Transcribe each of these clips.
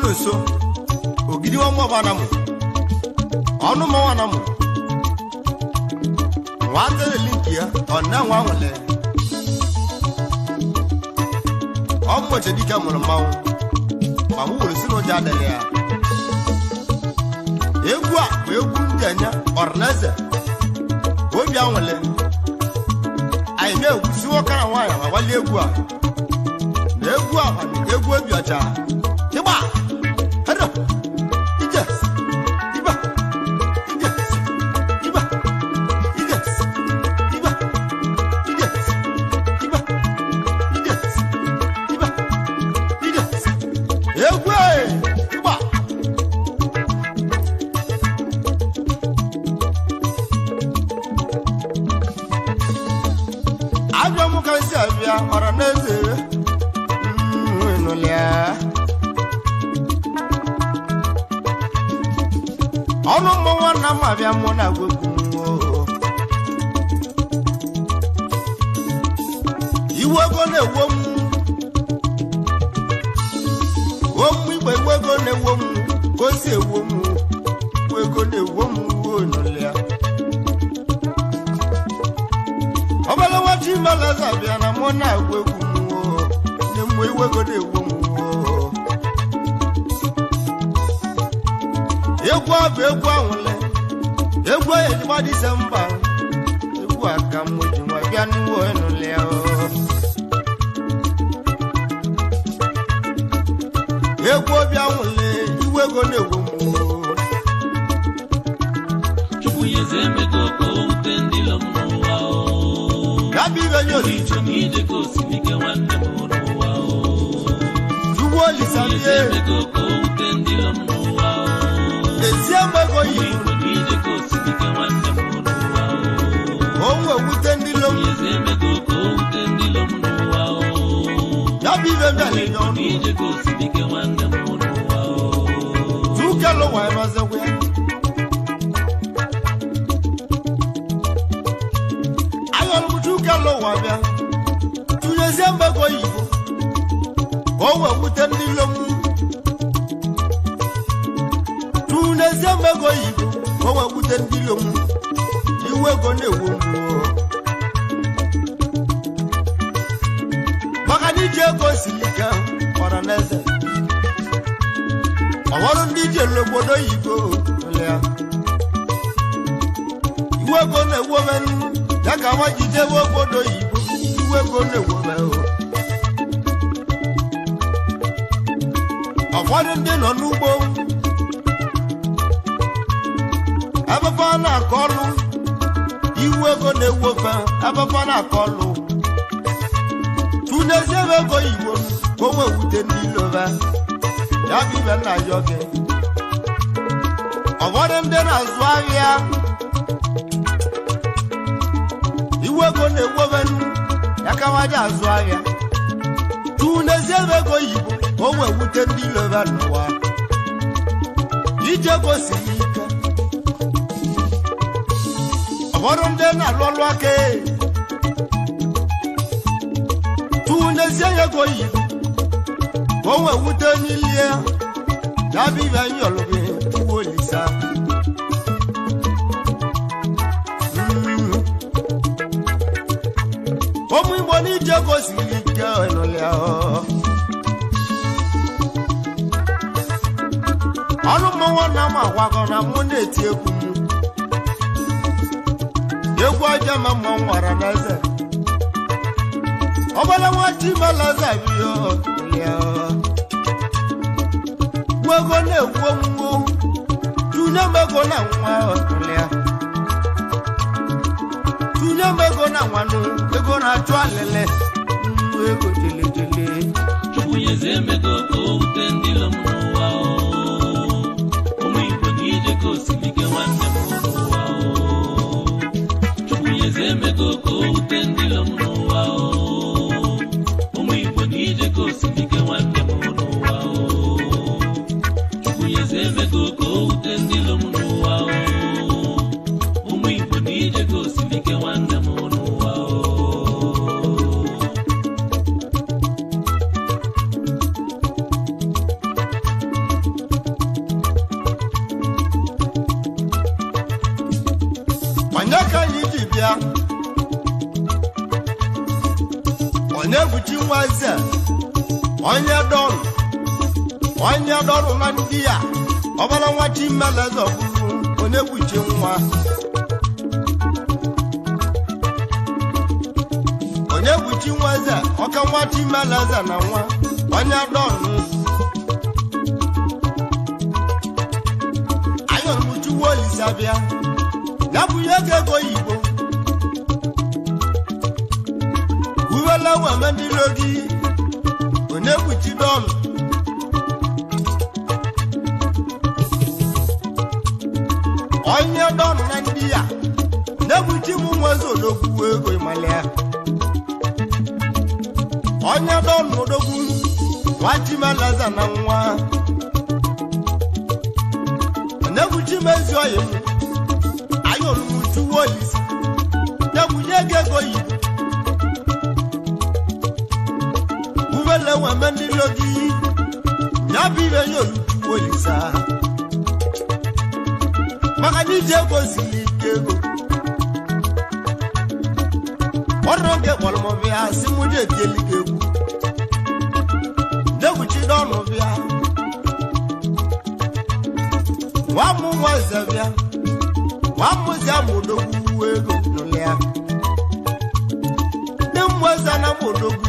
Nonso Ogidi wa mo Anam onu mo Anam wande link ya onna wa wole omo je dika mo mawo ma wo wole sino ja dele ya egwu ndanya ornaze obi anwole ai na egwu si wo kana wa ya ma wale egwu a na egwu obi acha Iba, hello, Ijes, Iba, Ijes, Iba, Ijes, Iba, Ijes, Iba, Ijes, Iba, Ijes, Ewe, Iba. Abia mukansi abia oraneze, nolia. Onu mo wana mabia mo na gwegumo Iwo go na wom igbe wego na wom go se wom wego na wom wo no lea Obala wati malaza bia na mo na gwegumo ne mo wego na wom Egwu anwule egwu ejima December egwu aka moji nwa bia nuwo enule egwu obi anwule iwe go na-egwu mu Chukwu yeze mego ko utendilo mwa o Gabi benyoli Chumide ko sinike wanne mwa o Chukwu olisabie yeze mego ko utendilo mwa Eziamba go yi Chumide ko sinike wanne mwa o Onwe utendilo yeze mego ko utendilo mwa o Gabi benyoli Chumide ko sinike wanne mwa o Tukalo wa mazewe Tukalo wa bia Tuyeziamba go yi Onwe utendilo Tuneziamba go yi Onwe utendilo Iwe go na-ewu Maka nije go silika Oraneze Ọwọrụ ndị je l'obodo Igbo lea Iwe go na-ewu menu Ya ka nwa jije obodo Igbo Iwe go na-ewu menu Ọfọdụ ndị nọ n'ugbo Abafa na-akọ ọlụ Iwe go na-ewu ofe Abafa na-akọ ọlụ Tunezie ego Igbo Onwe wute ndị ilova Ya bụ ibe nna ya oge Ọfọdụ ndị na-azụ ahịa Iwe go na-ewu ofe Ya ka nwaje azụ ahịa Tunezie ego Igbo Onwe wute ndị ilova n'ụwa Ije gosiri ike Ọfọdụ ndị na-alụ ọlụ aka Tunezie ego Igbo Onwe wute n'ilie Ya bụ ibe anyị ọlụbe Uwe Olisa Ụmụ Igbo n'ije gosiri ike ịnụlịa ọnụ mmanwụ na m agwago na mụ na-eti egwu m egwu aja ma mmanwụ nwara n'eze ọbala nwachi malaza biyo ya gwego na-egwu mmụ tunye mego na nwa ya tunye mego na nwanụ ego na-achụ alele ego jelejele Chukwunyeze emego ka o wute ndị lọ m n'ụwa ụmụ Igbo n'ije ka osimike nwanne m n'ụwa Chukwunyeze emego ka o wute ndị lọ m n'ụwa ụmụ Igbo n'ije ka osimike nwanne m n'ụwa Chukwunyeze emego ka o wute ndị lọ m n'ụwa ụmụ Igbo n'ije ka osimike nwanne m n'ụwa onye buchi nwaze onye dọrụ na ndị ya ọbara nwachi mmeleze ọbụrụ onye buchi nwa onye buchi nwaze ọka nwachi mmeleze na nwa onye dọrụ anyị ọrụchi wolisa bịa ya bụ ihe ego Igbo uwela weme ndị logi onye buchi dọlụ onye dọlụ na ndị ya na-ebuchi m nwezi odogwu ego ịmalịa onye dọlụ odogwu nwachi melaza na nwa na-ebuchi mezi oyi m anyị olumuchu wolisi na-ebunye ego Igbo uwele weme ndị logi ya bụ ibe ya oluchu wolisa maka n'iji ego siri ike ego ọrụ oge kpọrọ m bịa si mụ ji etieli gị egwu na-egwuchi n'ọnụ bịa nwa m nwa eze bịa nwa m zi amụdogwu ego n'ụlọ ya ndị mmụ eze na mụdogwu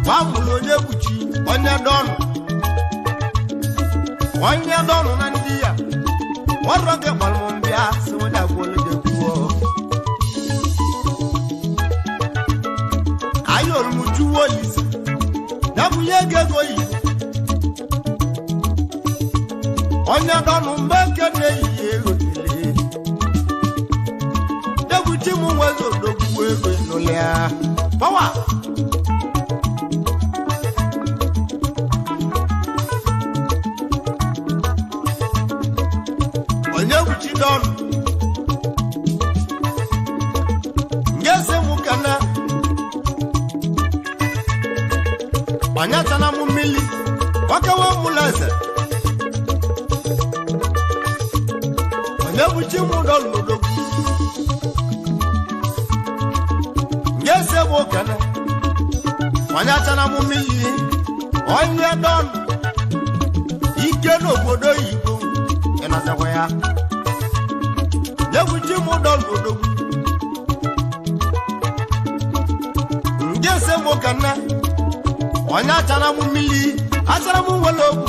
nwa mụrụ onye kpuchi onye dọnụ na ndị ya ọrụ oge kpọrọ m bịa si mụ ji agwụlụ gị egwu anyị orumuchu wolisi ya bụ ihe ego Igbo onye dọnụ mgbe eke na-eyi ego ele degbuchi m nwezi odogwu ego n'ụlọ ya pawa onye buchi dọnụ ngezi m kana onye tana m mmili ọkawa mụleze onye buchi m dọlụ odogwu ngezi m kana onye tana m mmili onye dọnụ ike n'obodo Igbo ịnọzekwa ya nyebuchi m dọlụ odogwu ngezi m kana onye achara m mmiri achara m nwere ogwu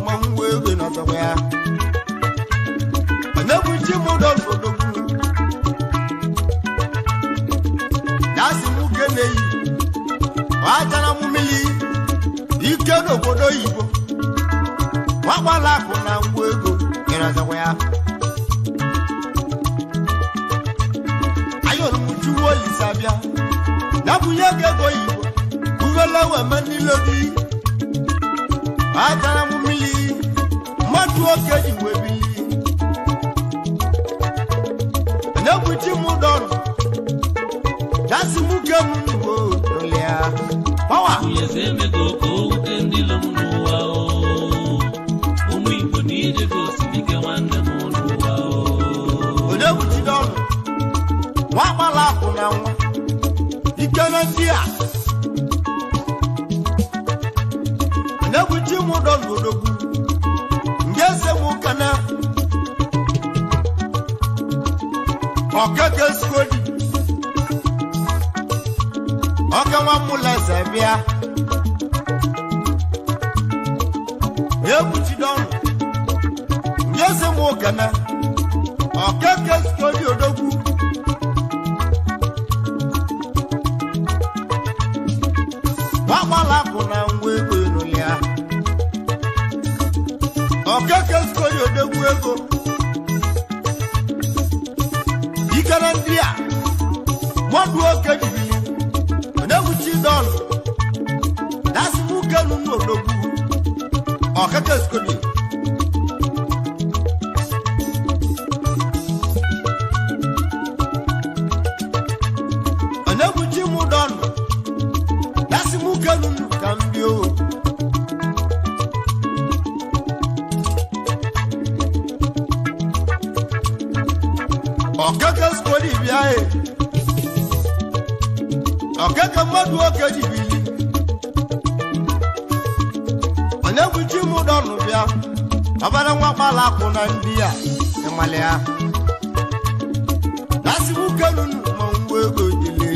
ma m wee ego n'ọzọkwa ya onye buchi m dọlụ odogwu ya si m uke na-eyi achara m mmiri ike n'obodo Igbo wagbala akụ na ngwa ego ịrọzọkwa ya anyị orumuchu wolisa bịa ya bụ ihe ego Igbo uwele weme ndị logi achara m mmiri mmadụ oke ji webili na-egbuchi m dọrọ jasi m ke m Igbo n'ụlọ ya pawa Chukwunyeze emego ka o wute ndị lọ m n'ụwa ụmụ Igbo n'ije ka osimike nwanne m n'ụwa onye gbuchi dọrọ nwa agbala akwụ na nwa ike na ndị a na-egbuchi m dọlụ odogwu ngezi okeke skodi ọkawa mụleze bịa ebuchidọnụ nyezi m okene okeke skodi odogwu wagbalakwụ na ngwa ego ịnụlịa okeke skodi odogwu ego ikere ndị a mmadụ oke jibili na-egwuchi dọlụ dasị m ukelu n'odogwu okeke skodi na-egwuchi m dọlụ dasị m ukelu ka m bịa okeke skodi bịa okeke mmadụ oke jibili onye gwuchi m dọnụ bịa ọbara nwa gbala akwụ na ndị a ịmalị ya dasị m ukelu ma ngwa ego jele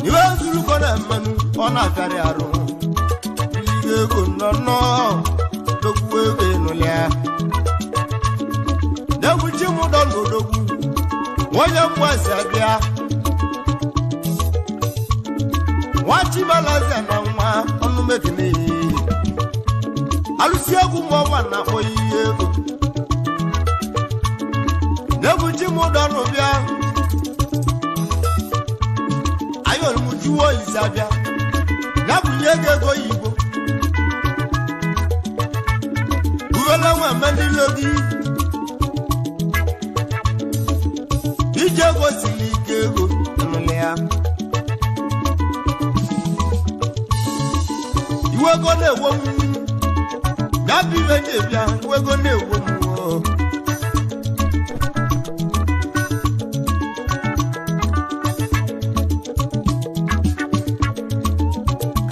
iwe zurukọ na mmenụ ọ na-akarị arụ iligo ego nnọọ dogwu ego ịnụlị ya na-egwuchi m dọnụ odogwu onye mgbazi abịa nwa chibalaze na nwa ọnụmekene alụsi egwu mọnwa na akpọ ihe ego na-egwuchi m dọnụ bịa ayọrọ m juwo ise abịa na-abụnye ego ego Igbo uwele nwe mmendịlogi ije ego siri ike ego nụlị ya iwe ego na-ewo m ga-abụ iwe na-ebịa iwe ego na-ewo m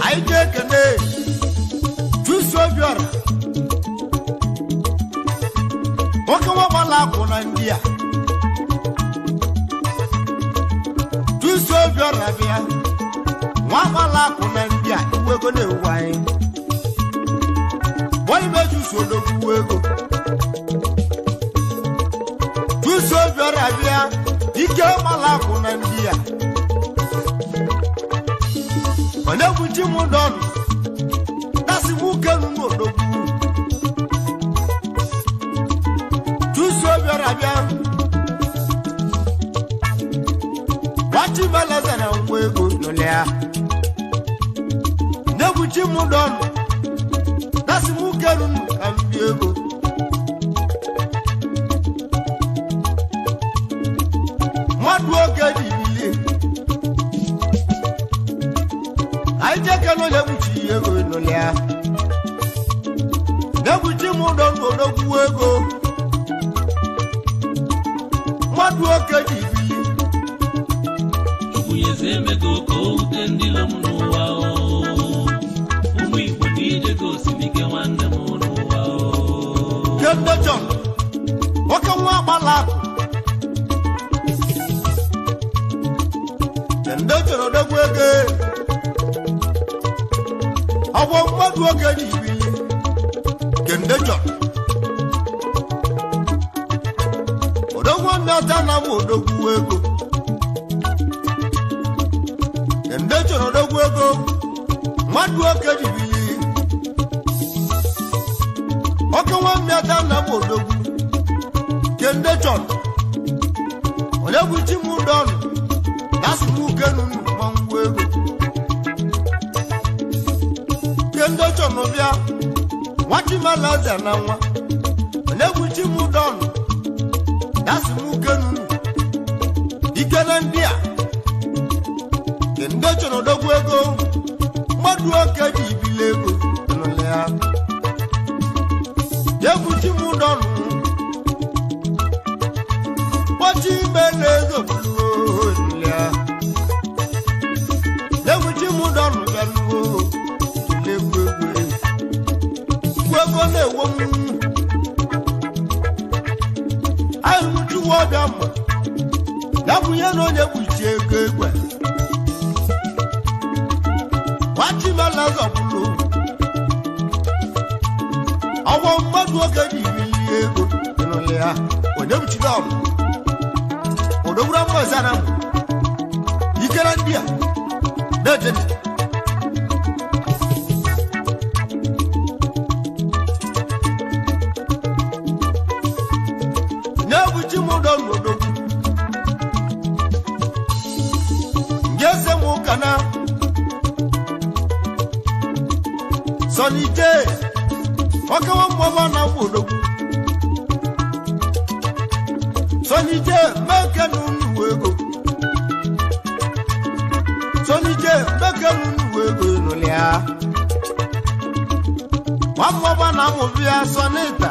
anyị ga-ekene Juice Obiora nwoke nwagbala akwụ na ndị a Juice Obiora bịa nwagbala akwụ na ndị a iwe ego na-ewu anyị bọibe Juice odogwu ego Juice Obiora bịa ike gbala akwụ na ndị a onye gwuchi m dọnụ dasị m ukelu n'odogwu Juice Obiora bịa wachibalaze na ngwa ego nụlịa na-egwuchi m dọnụ dasị m ukelu ka m bịa ego mmadụ oge ji bilie anyị jekene onye gwuchi ego nụlịa na-egwuchi m dọnụ odogwu ego mmadụ oke ji bilie Chukwuyeze emego ka o wute ndị lom n'ụwa ụmụ Igbo n'ije ka osimike nwanne m n'ụwa Kende John nwoke nwa agbala akụ Kende John odogwu ego ọgbọ mmadụ oge ji bilie Kende John odogwu mmịata na m odogwu ego Kende John odogwu ego mmadụ oke ji bilie oke nwa mmịata na m odogwu Kende John onye gwuchi m dọnụ dasị m ukenu ma ngwa ego Kende John bịa nwachimalaze na nwa onye gwuchi m dọnụ dasị m ukenu ikele ndị a Kende John odogwu ego mmadụ oke ji ibili ego nụlị ya egwuchi m dọnụ kpọchi ime na-ego nụlị ya egwuchi m dọnụ bịa n'uo tụlegwu egwu ego na-ewo m anyị tu wo bia mo na bunye no nye buchi ego egbe wachi mala zo bulu awo mmadu oge di ili ego no le ha onye buchi do odowura mo sana mo ikera ndia na je Sonny J, waka wa mwa na wodogu. Sonny J, meka nunu wego. Sonny J, meka nunu wego nulia. Wa mwa na muvia sonita.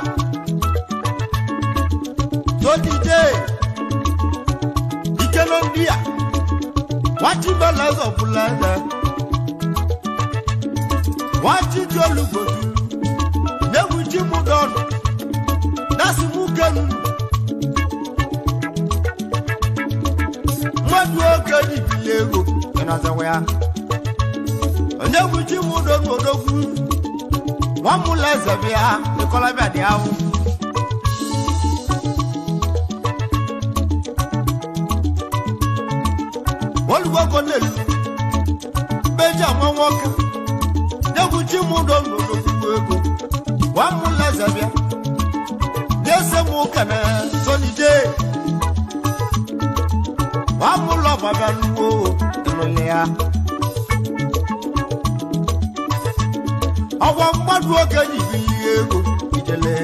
Sonny J, ikenondia. Wachibalazo bulanda. Wachi jolugodu nebuji mudon nasi mugenu mwadu okedi bilego enazawea nebuji mudon odogu wamuleze bia nikola bia diawo wolugo nelu beja mwoka nebuchi mudo no ego wa mulaza bia dese mu kana Sonny J wa mulo baba nuwo enolea awa mmadu oge ni bi ego ijele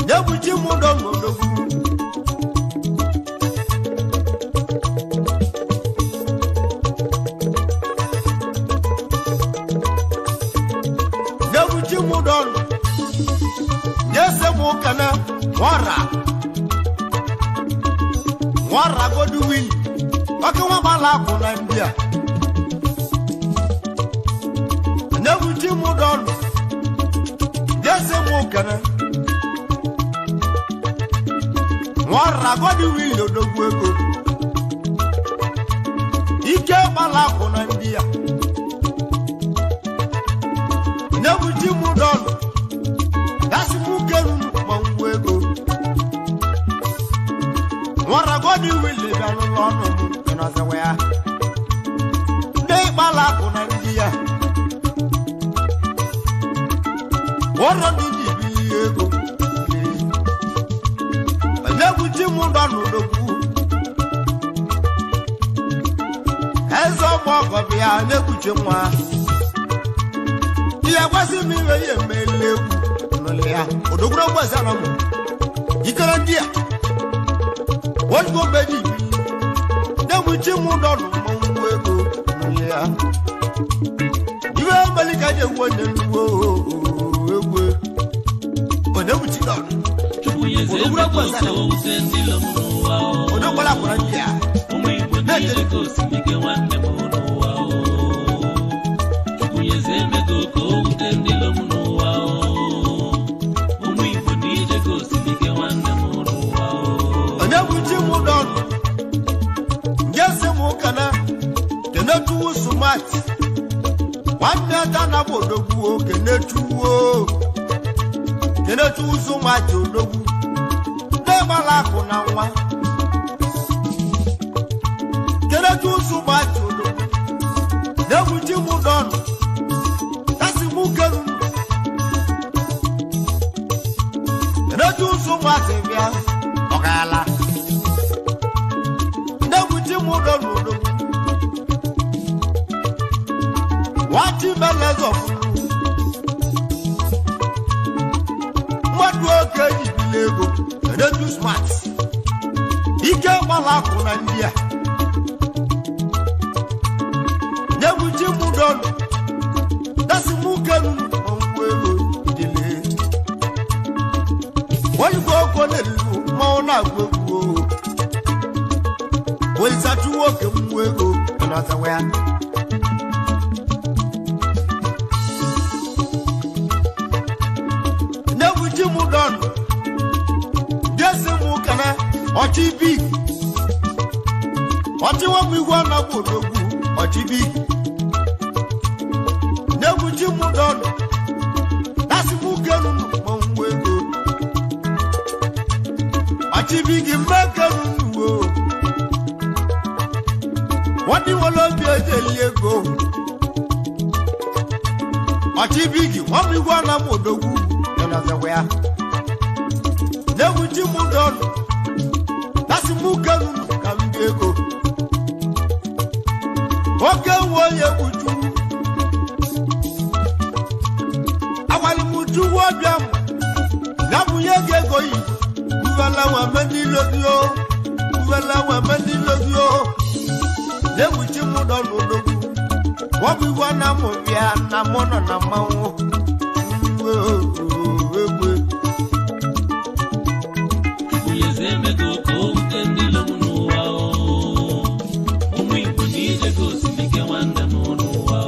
nebuchi mudo no mudon yese mu kana wara godwin akawa bala ko na ndia nebuchi mudon yese mu kana wara godwin odogwego ike bala ko na ndia nebuchi mudon that's mugenu mangwego wara godi wile danu lono na zawea ne bala kuna ndia wara ndi biego nebuchi mudon odogu ezo mo bia nebuchi nwa ya kwasi mi weye melewu nolea odogura kwasa na mo ikara dia won go beji na buchi mu donu mo wego nolea iwe malika je wonye nuwo egwe ona buchi donu odogura kwasa na mo odogura kwara dia omo igbo na je ko simike wanne mo Wanda na bodogu kenetu sumati odogu de bala kuna nwa kenetu sumati odogu de buji mudon kasi mugenu kenetu sumati bia okala de buji mudon odogu wati belezo mwadu okeji bilego kenetu smart ike bala kuna ndia nebuchi mudon dasi mugenu mongwego dile waligo konelu maona gwego walizatu woke mwego anazawea nebuchi mudon desi ọchị big ọchị wọbụ igwe ọ na-abụ odogwu ọchị big na-egwuchi mụ dọnụ dasị mụ kenu mmanwụ ego ọchị big mma kenu nuwo wọ́n wọlé obi ẹ̀jẹ̀ ilé ego ọchị big wọ́n mú igwe ọ na-abụ odogwu ẹ̀nà ọ̀zẹ̀wẹ̀ ya na-egwuchi mụ dọnụ dasị mụ kenu ka m dị ego oke wo ye uju awali muju wo biam na mu ye gego yi uvela wa meni logio le muji mu do lodogu wo bi wa na mo bia na mo no na mawo egbe uyezeme go ko utendilo munuwa omu Igbo ni ego silike wanda munuwa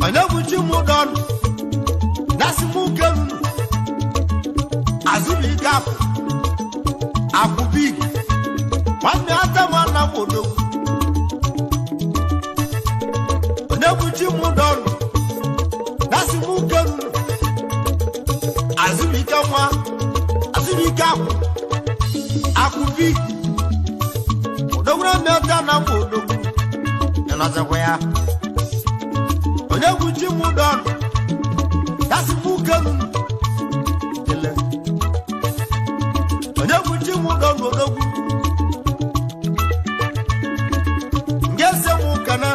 ana muji mu don nasi mu kenu azubi gap akubi wani ata wana modo ana muji mu don nasi mu kenu azubi gap akubi odogura meta na modo ena zakwaya onye guji mu don dasi mu kenu tele onye guji mu don odogwu ngese mu kana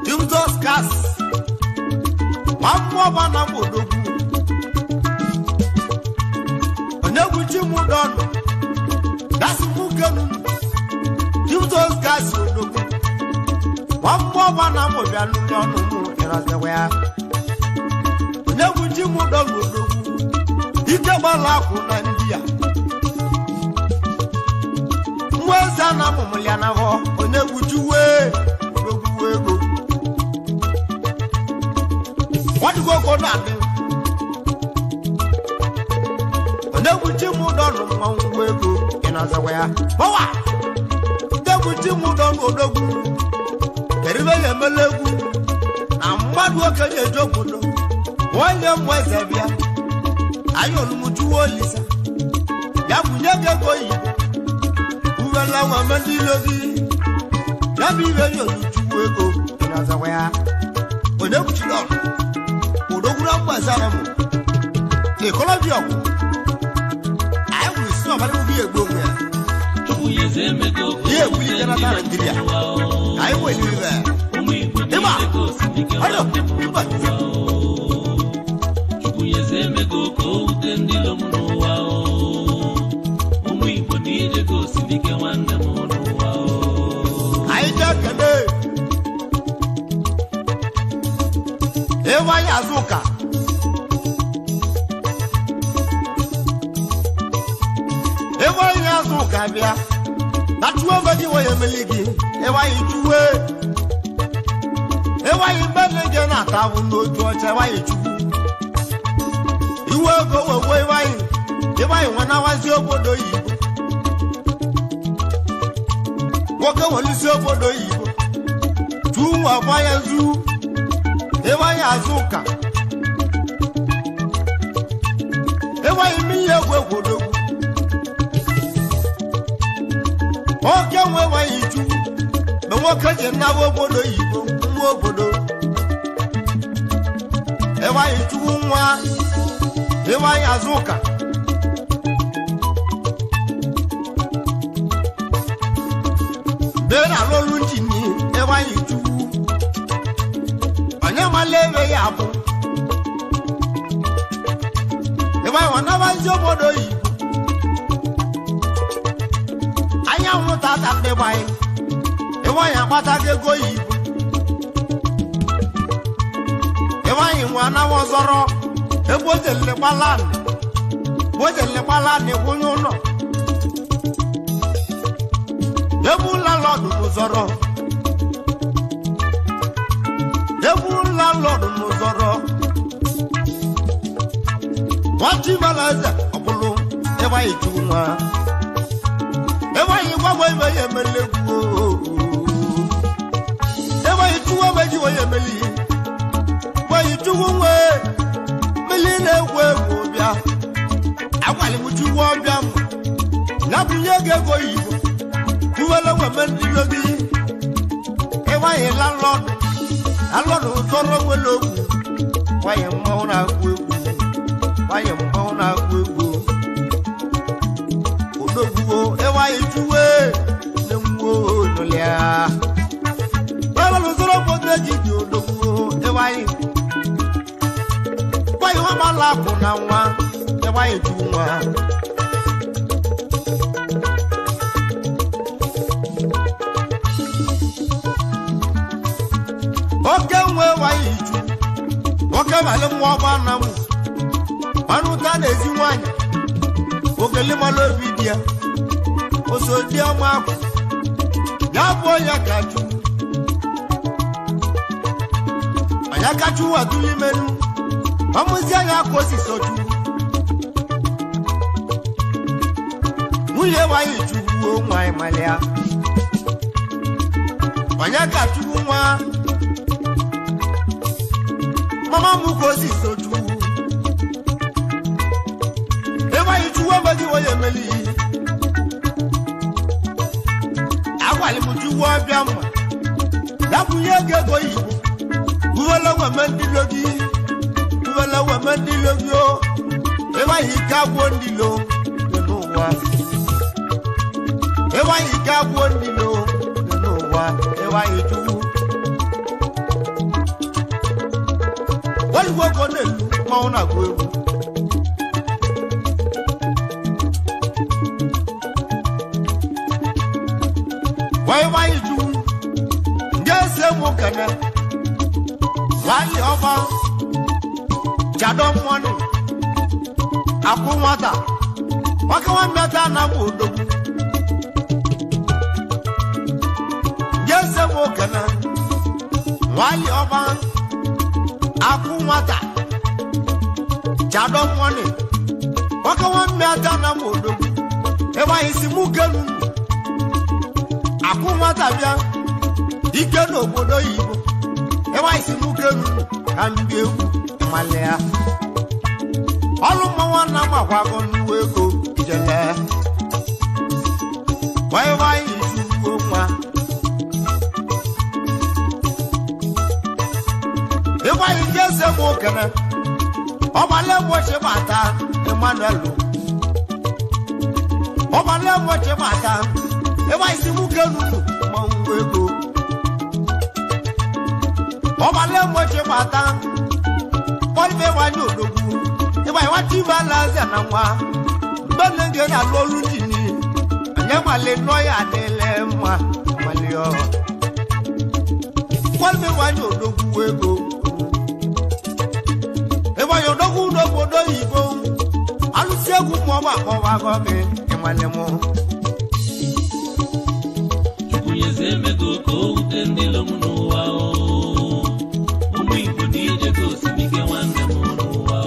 tibuzo skas mammo bana odogwu onye guji mu don dasi mu kenu tibuzo skas odogwu mammo bana mo bianu donu mu irazewa onye guji mu don odogwu ike gbala akụ na ndia mweza na mumulia na ho onye guji we odogwu ego what go go na de onye guji mu don mmanwu ego irazewa bawa onye guji mu don odogwu keribe ya melegu na mmadụ okenye ejobodo onye mweze bịa anyị olumuju olisa ya bunye gego yi uwela nwa mendilogi ya bụ ibe ya oluju ego na zawa ya onye kuchiri ọrụ odogwuru mgbazara mụ ekolobi ọgwụ anyị wuru si ọbara ubi egbo onwe ya uyezeme go ko ihe egwu ike na Nigeria anyị nwere ibe omu Igbo ni ego silike wanda munuwa uyezeme go ko utendilo munuwa omu Igbo ni ego silike wanda munuwa anyị jekene ewa ya azụka bịa na chuo mbeji wo yemeli gị ewaghị chuwe ewaghị mbe nge na tabu n'otu ọcha ewaghị chuwu iwe ego wewe ewaghị nwanawazi obodo Igbo nwoke welisi obodo Igbo chuwu nwa gba ya zu ewaghị azụ ụka ewaghị mmiri egwu egwodo oke nwewaghị chu ma nwoke ji nnawa obodo Igbo nwa obodo ewaghị chukwu nwa ewaghị azụ ụka mgbe na-alụlụ njini ewaghị chukwu onye mala ebe ya bụ ewaghị wanabazi obodo Igbo tata ndị gbanyị ịwanyị agbatago ego Igbo ịwanyị nwa anaghị ọzọrọ ebe ojelekpala na-ekwunye ụlọ ebe ụlalọdụ n'ụzọrọ Wachi malaza ọbụlụ ebe anyị chukwu nwa ebe anyị gwagwa ebe ya emele gwuo ebe anyị chukwu emeji onye emeli ebe anyị chukwu nwe meli na-egwu egwu bịa agwalị m chukwu ọbịa m ya bụ ihe ga-ego Igbo tuwele nweme ndị logi ebe anyị lalọdụ zọrọ nwere okwu nwanyị mmanwụ na-agwụ egwu nwanyị mmanwụ na-agwụ egwu odogwuo ebe anyị juwe na-enwuo n'ụlịa lalọdụ zọrọ obodo eji dị odogwuo ebe anyị nwanyị nwa mala akụ na nwa ebe anyị ju nwa oke nwe nwanyị ju nwoke mali nwa ọgba Anam manụ ụta na-ezi nwanyị ogele mala obi dị ya oso dị ọma akụ ya bụ onye kachu anya kachu waduli menu ọmụzi anya ka osisi oju nwunye nwanyị jugbuo nwanyị malia anya kachu nwa mama mu ko si soju eba yitu wa baji wo yemeli agwali mu ju wo biam da bu ye ge go Igbo uwela wa mendilogi o eba yi ka gbo ndilo no wa eba yi ka gbo ndilo no wa eba yi ju wọ́n wọ́n kọ́ n'elu mmanwụ na-agụ egwu nwanyị ju ndị ese mụ kene nwanyị ọma jadọ mmọnụ akwụ nwata nwoke nwa mmeta Anam odogwu ndị ese mụ kene nwanyị ọma akụ nwata jadọ mmọnụ nwoke nwa mmeta Anam odogwu ebe anyị si mụ kenu akụ nwata bịa ike n'obodo Igbo ebe anyị si mụ kenu ka mbịa egwu mmalị ya ọlụ mmanwụ Anam agwago nnukwu ego jele ebe anyị jugbuo nwa ebe anyị ga-eze m okene ọbala egbochi bata Emmanuel ọbala egbochi bata ebe anyị si mụ kenu mmanwụ ego ọbala egbochi bata kpọrịbe nwanyị odogwu ebe anyị nwata ibe alaze na nwa mgbe nne gị na-alụ ọrụ jini anya mali nọ ya adịle mma mali ọrụ kpọrịbe nwanyị odogwu ego ebe anyị odogwu n'obodo Igbo alụsị egwu maọbụ akpọwago gị ịmali mụ emego ka o wute ndị lom n'ụwa ụmụ Igbo niile gosiri ike nwanne m n'ụwa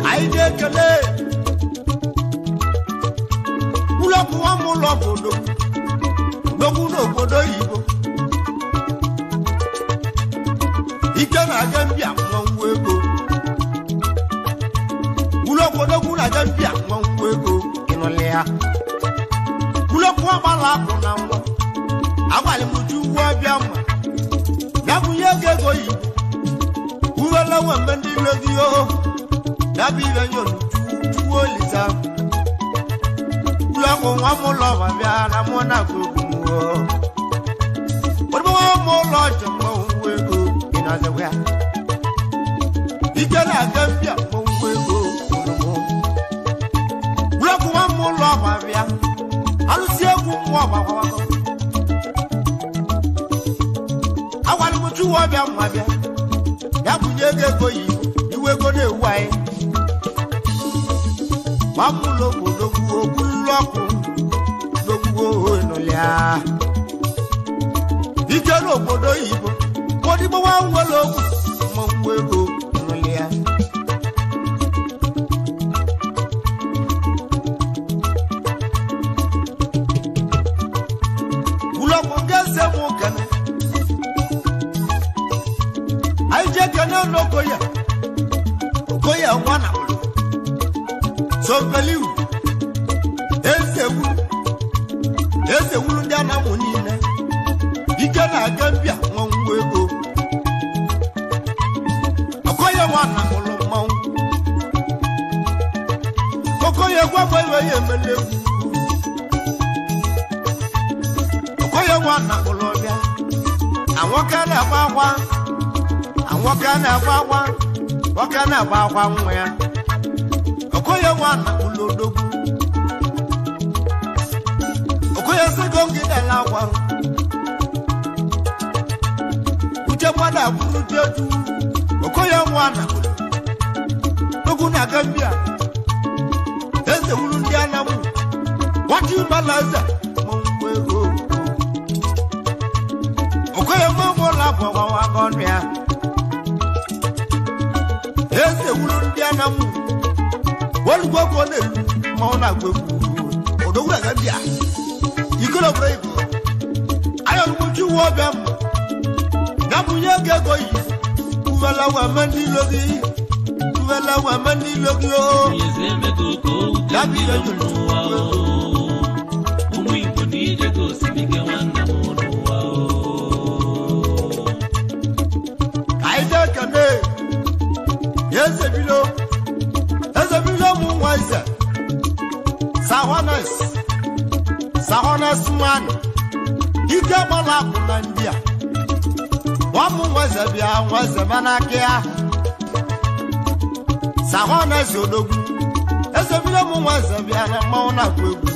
anyị na-ekele ụlọọgwụ nwa m ụlọ obodo ndogwu n'obodo Igbo ike na-aga mbịa mmanwụ ego ụlọọgwụ na-aga mbịa mmanwụ ego ịnụlị ya ụlọọgwụ agbala akụ na nwa agwalị m ju ugwu ọbịa mma ya bụ ihe ga-ego Igbo uwele nweme ndị logi o ya bụ ihe nyonu juwo olisa ụlọọgwụ nwa m ụlọ ma bịa na mụ na-agụ egwu odogwu nwa m ụlọ ọjọ mmanwụ ego ị na-azekwa ya ike na-aga mbịa mmanwụ ego ụlọọgwụ nwa m ụlọ ma bịa alụsị egwu mmụọ gbagwagbagọ agwalị m ju ọbịa mma bịa ya bunye ego Igbo iwe ego na-ewu anyị gbamụlọ obodo gwuo okwulọkụ n'ogwuo n'ụlịa ike n'obodo Igbo odigbowa nwere ogwu mmanwụ ego n'ụlịa kana no koya koya wana so believe eze wulu ndị Anam niile ike na-aga mbịa nwanwu ego okoye wana ụlọ mmanwụ okoye gwagwa iwe ya emelegwu okoye wana ụlọ bịa anwoke na-agba agwa anwoke na-agba agwa nwoke na-agba agwa nwa ya okoye wana ụlọ odogwu okoye sego ngide lagwa uche mwana buru jeju okoye wana dogu na Gambia eze wulu ndị Anam wati mbalaza mongwego okoye mamo la bwa wa gonya eze wulu ndị Anam wolugwo ko ne mo na gweku odogu na Gambia ikolo brave ayo muju wo bem na munye gego yi uwela wa mandi logi o yezeme go dabi le julu umu Igbo ni je go sibige wanda mono wa aide kane yeze bilo mu waize sahonas man ike gbala na ndị a nwamu nweze bịa nweze manakia sahonas odogwu ezebile mu nweze bịa na mmanwụ na-agụ egwu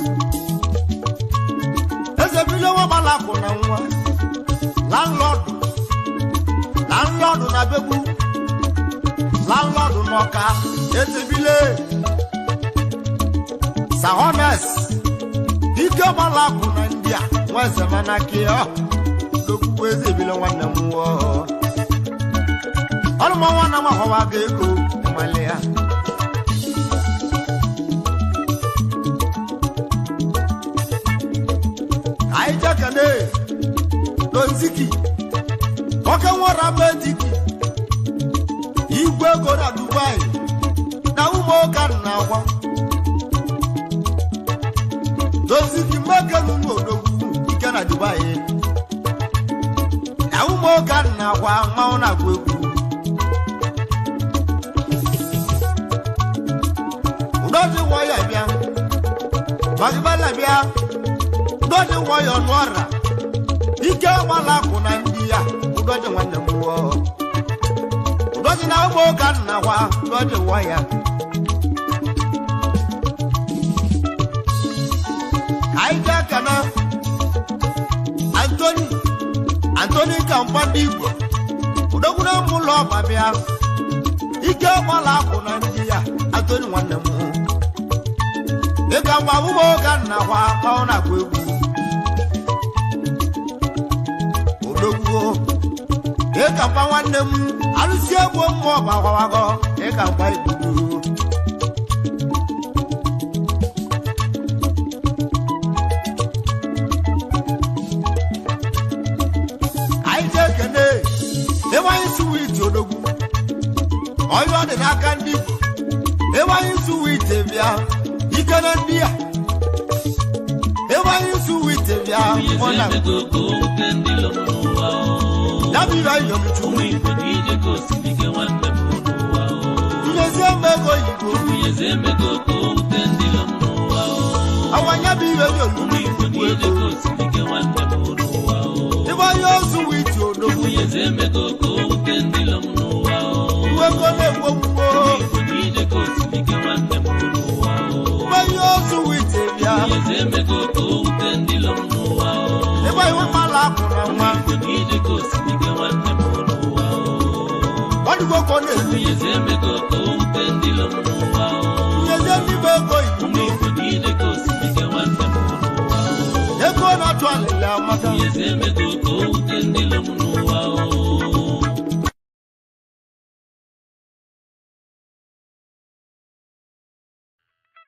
ezebile nwagbala na nwa landlord na begwu landlord n'ọka ezebile sahonas ike gbala na ndị a nweze manakia dokwu ezebile nwanne m nwa ọlụmọ nwanne m ahọwa ga ego male ya aijakane donziki oke nwara mediki igwe ego na Dubai na ụmụụka na agwa donziki mekenu n'odogwu ike na Dubai na ụmụụka na agwa mmanwụ na-agwa egwu udodi nwayọ bịa magibala bịa udodi nwayọ n'ọra ike gbala akụ na ndị ya udodi nwanne m wụọ udodi na ụmụụka na agwa udodi nwayọ aija kana Anthony Kampa ndị Igbo udogwu na ụlọ ọba bịa ike gbala akụ na ndị ya Anthony nwanne m ịga mgba ụmụụka na kwa ọ na-agwa egwu odogwu ịga mgba nwanne m alụsi egwu mmụọ ọba gwawago ịga mgba igbudu Ewanyi suwiti odogwu oyo dị n'aka ndị Igbo ewanyi suwiti bịa ike na ndị a ewanyi suwiti bịa ọ na dabi ya yomichu nyezi emego Igbo awanya bi iwe yomichu ewanyi suwiti odogwu uweko na-egwo uweyo suwiti bịa ebe iwe mala akụ na nwa ọdịgwoko na-egwu nyezi ndị be ego ego na-atụ alịla amaka